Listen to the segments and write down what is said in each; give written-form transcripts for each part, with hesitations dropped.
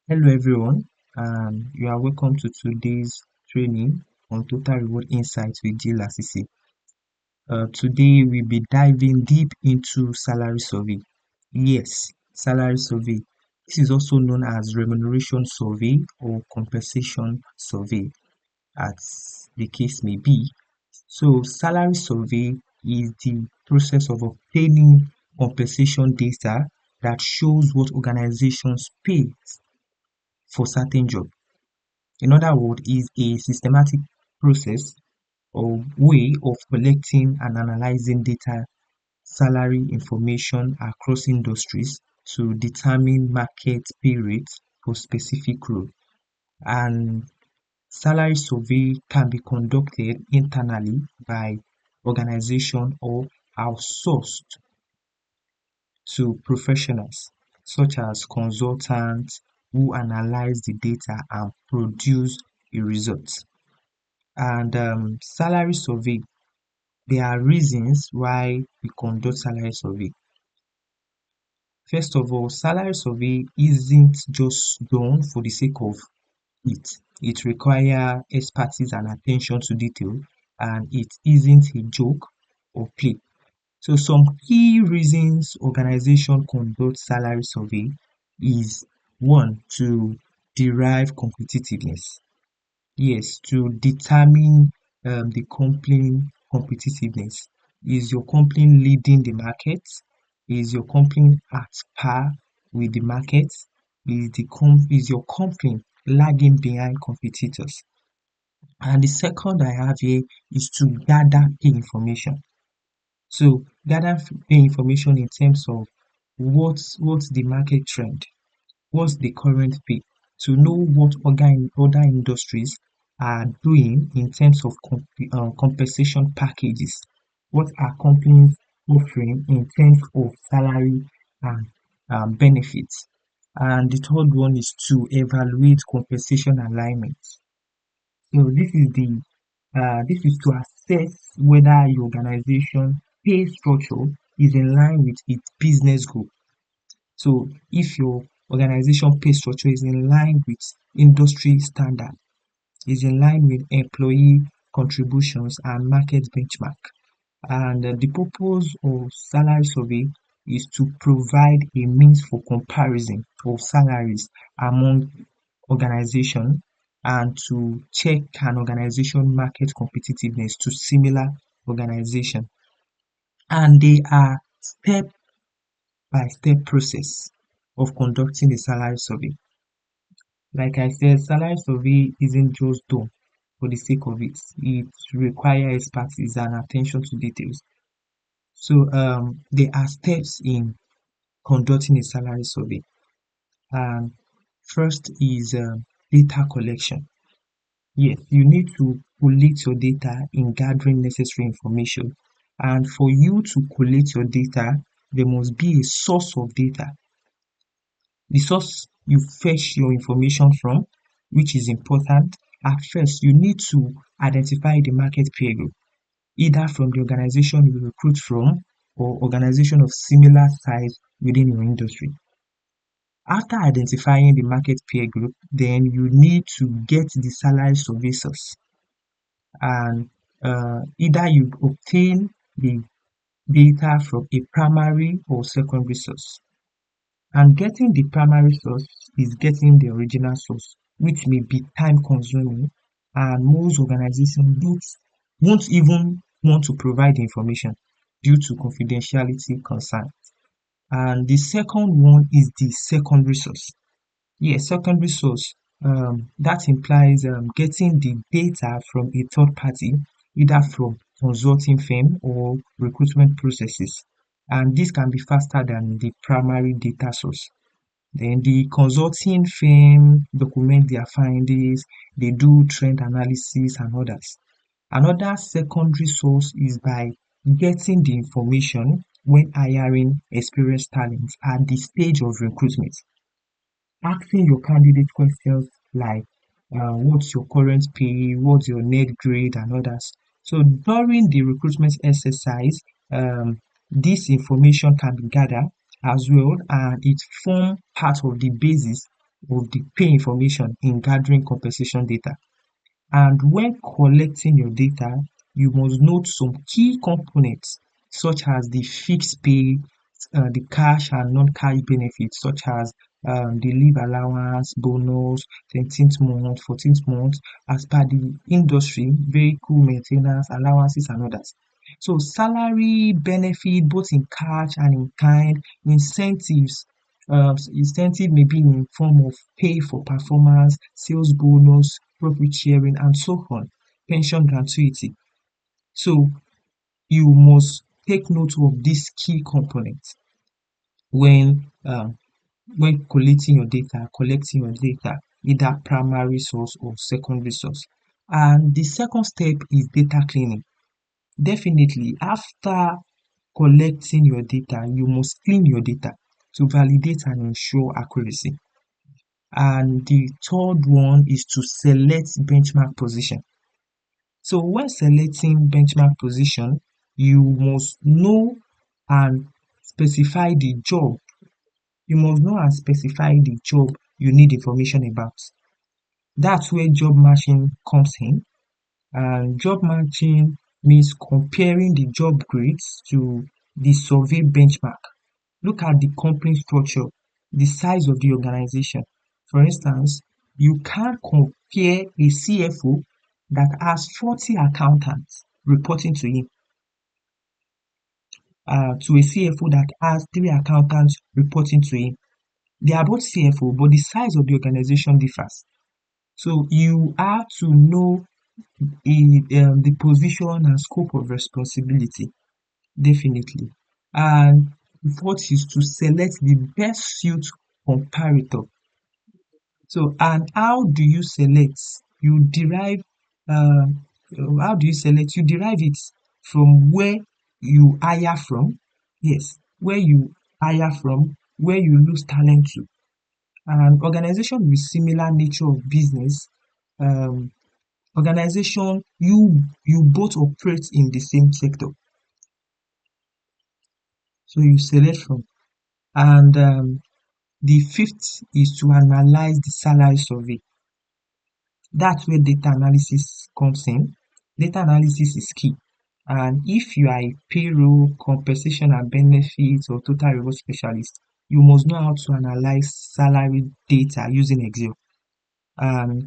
Hello everyone, you are welcome to today's training on Total Reward Insights with Jill Assisi. Today we'll be diving deep into salary survey. Yes, salary survey. This is also known as remuneration survey or compensation survey, as the case may be. So, salary survey is the process of obtaining compensation data that shows what organizations pay for certain jobs. In other words, is a systematic process or way of collecting and analyzing data salary information across industries to determine market pay rates for specific role. And salary survey can be conducted internally by organization or outsourced to professionals such as consultants who analyze the data and produce a result. And salary survey, there are reasons why we conduct salary survey. First of all, salary survey isn't just done for the sake of it. It requires expertise and attention to detail, and it isn't a joke or play. So some key reasons organization conduct salary survey is one, to derive competitiveness. Yes, to determine the company competitiveness. Is your company leading the market? Is your company at par with the market? Is your company lagging behind competitors? And the second I have here is to gather the information. So gather the information in terms of what's the market trend, what's the current pay, to know what other industries are doing in terms of compensation packages, what are companies offering in terms of salary and benefits. And the third one is to evaluate compensation alignment. So this is to assess whether your organization pay structure is in line with its business goal. So if your organization pay structure is in line with industry standard, is in line with employee contributions and market benchmark. And the purpose of salary survey is to provide a means for comparison of salaries among organizations and to check an organization market competitiveness to similar organization. And they are step by step process of conducting the salary survey. Like I said, salary survey isn't just done for the sake of it. It requires expertise and attention to details. So there are steps in conducting a salary survey. Um, First is data collection. Yes, you need to collect your data in gathering necessary information. And for you to collect your data, there must be a source of data. The source you fetch your information from, which is important. At first, you need to identify the market peer group, either from the organization you recruit from or organization of similar size within your industry. After identifying the market peer group, then you need to get the salary survey source, and either you obtain the data from a primary or secondary source. And getting the primary source is getting the original source, which may be time consuming, and most organizations won't even want to provide the information due to confidentiality concern. And the second one is the secondary source. Yes, secondary source. That implies getting the data from a third party, either from consulting firm or recruitment processes. And this can be faster than the primary data source. Then the consulting firm document their findings, they do trend analysis and others. Another secondary source is by getting the information when hiring experienced talent at the stage of recruitment. Asking your candidate questions like what's your current pay, what's your net grade, and others. So during the recruitment exercise, this information can be gathered as well, and it forms part of the basis of the pay information in gathering compensation data. And when collecting your data, you must note some key components such as the fixed pay, the cash and non-cash benefits such as the leave allowance, bonus, 13th month, 14th month, as per the industry, vehicle maintenance, allowances and others. So salary benefit both in cash and in kind, incentives. Incentive may be in form of pay for performance, sales bonus, profit sharing, and so on, pension gratuity. So you must take note of these key components when collecting your data, either primary source or secondary source. And the second step is data cleaning. Definitely, after collecting your data, you must clean your data to validate and ensure accuracy. And the third one is to select benchmark position. So when selecting benchmark position, you must know and specify the job. You must know and specify the job you need information about. That's where job matching comes in. And job matching means comparing the job grades to the survey benchmark. Look at the company structure, the size of the organization. For instance, you can't compare a CFO that has 40 accountants reporting to him to a CFO that has 3 accountants reporting to him. They are both CFO, but the size of the organization differs. So you have to know the position and scope of responsibility, definitely. And fourth is to select the best suit comparator. So, and how do you select? You derive, uh, how do you select? You derive it from where you hire from. Yes, where you hire from, where you lose talent to. And organization with similar nature of business, um, organization you both operate in the same sector. So you select from. And the fifth is to analyze the salary survey. That's where data analysis comes in. Data analysis is key. And if you are a payroll, compensation and benefits or total reward specialist, you must know how to analyze salary data using Excel.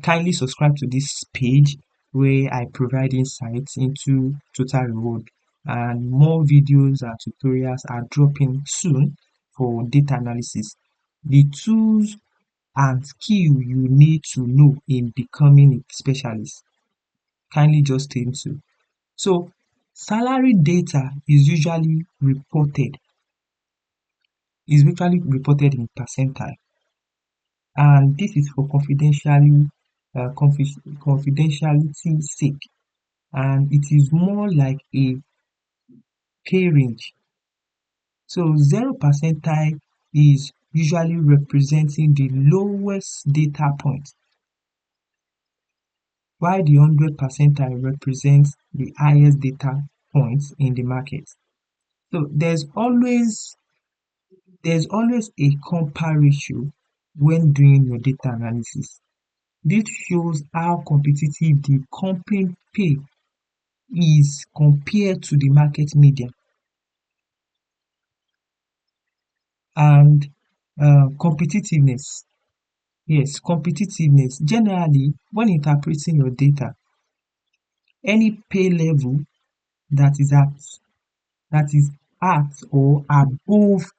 Kindly subscribe to this page where I provide insights into total reward, and more videos and tutorials are dropping soon for data analysis. The tools and skill you need to know in becoming a specialist. Kindly just stay tuned. So salary data is usually reported in percentile, and this is for confidentiality sake, and it is more like a pay range. So 0 percentile is usually representing the lowest data point, while the 100 percentile represents the highest data points in the market. So there's always a compare ratio when doing your data analysis. This shows how competitive the company pay is compared to the market median. And competitiveness. Yes, competitiveness. Generally, when interpreting your data, any pay level that is at that is at or above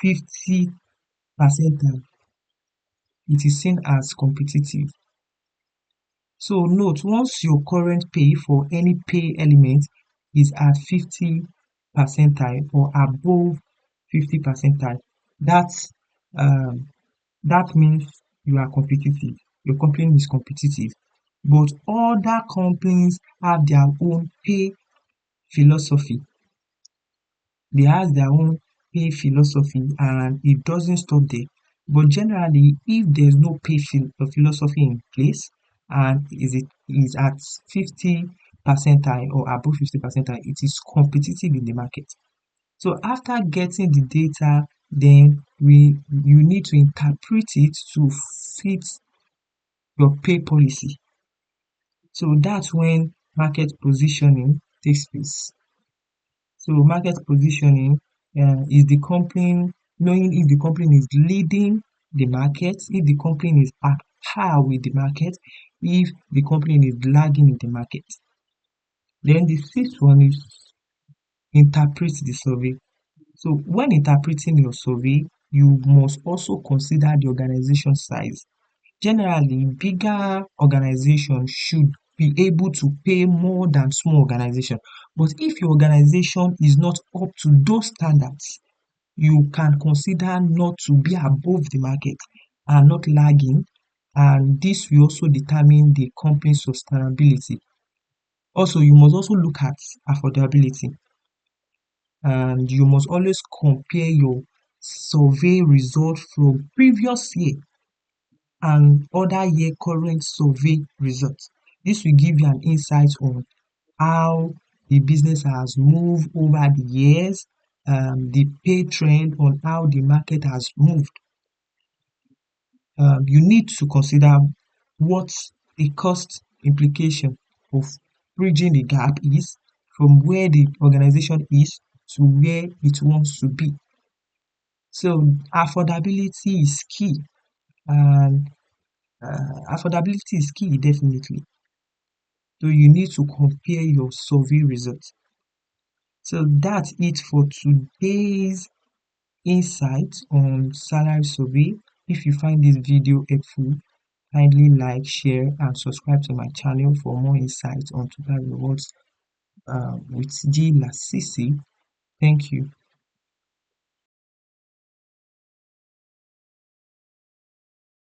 50 percentile, it is seen as competitive. So note, once your current pay for any pay element is at 50 percentile or above 50 percentile, that's that means you are competitive. Your company is competitive. But other companies have their own pay philosophy. They have their own pay philosophy and it doesn't stop there. But generally, if there's no philosophy in place and is at 50 percentile or above 50 percentile, it is competitive in the market. So after getting the data then you need to interpret it to fit your pay policy. So that's when market positioning takes place. So market positioning is the company knowing if the company is leading the market, if the company is at par with the market, if the company is lagging in the market. Then the fifth one is interpret the survey. So when interpreting your survey, you must also consider the organization size. Generally, bigger organizations should be able to pay more than small organization. But if your organization is not up to those standards, you can consider not to be above the market and not lagging, and this will also determine the company's sustainability. Also, you must also look at affordability, and you must always compare your survey result from previous year and other year current survey results. This will give you an insight on how the business has moved over the years, the pay trend on how the market has moved. You need to consider what the cost implication of bridging the gap is from where the organization is to where it wants to be. So affordability is key, and affordability is key definitely. So you need to compare your survey results. So that's it for today's insight on salary survey. If you find this video helpful, kindly like, share, and subscribe to my channel for more insights on total rewards with G Lasisi. Thank you.